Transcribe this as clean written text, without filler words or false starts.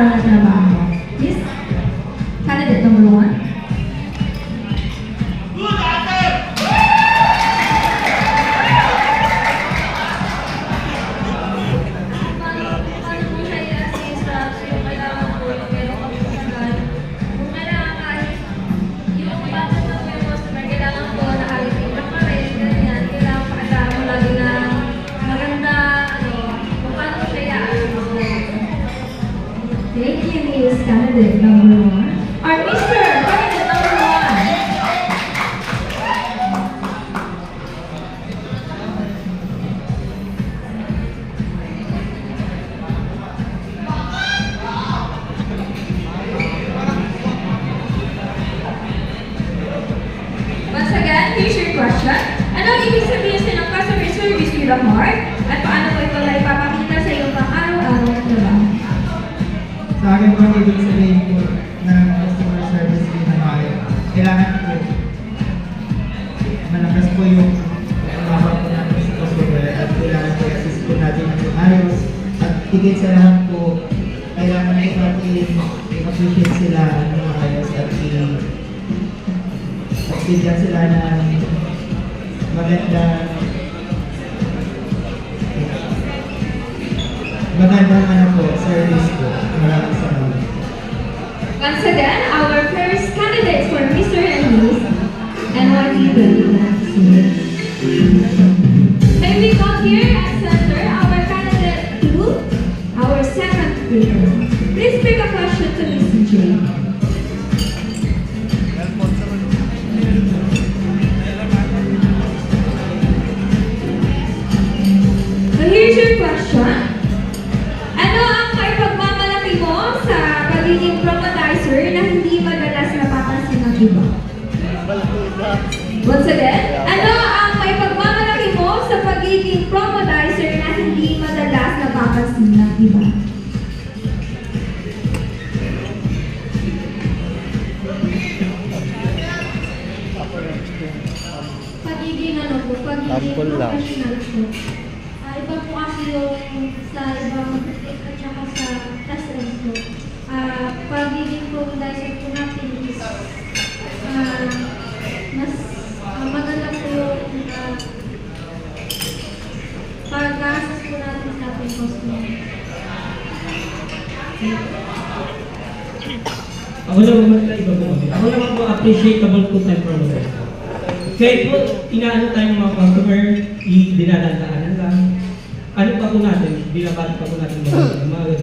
araw-araw na trabaho. Miss Candidate number 1. Thank you, Miss Candidate number 1. Or Mr. Candidate number 1. Once again, here's your question. Ano ang ibig sabihin ng customer service with a heart? At paano po ito na ipapakita sa iyong pang-araw-araw na trabaho? Sa akin po, ibig sabihin po ng customer service with a heart, kailangan po malakas po yung umabot po natin sa customer at kailangan po assist po natin ng ayos at higit sa lahat po, kailangan po natin i-appreciate sila ng ayos at bigyan sila ng magandang ano po, service po. Maraming salamat. Once again, our first candidates for Mr. and Miss NYPD. May we call here at center our candidate 2, our second speaker. Please pick a question to Miss J. So here's your question. Ano ang maipagmamalaki mo sa pagiging promodizer na hindi madalas napapansin ng iba? Once again, ano ang maipagmamalaki mo sa pagiging promodizer na hindi madalas napapansin ng iba? Pagiging ano po, pagiging professional po. Iba po kasi yung sa ibang boutique at saka sa restaurant po. Pagiging promodizer po natin is mas maganda po yung pag-assess po natin sa ating customer. Ako naman iba po kami. Ako naman po appreciable po tayo promoter. Kahit po, inaano tayong mga customer, dinadandaanan lang. Ano pa po natin, binabati pa po natin mga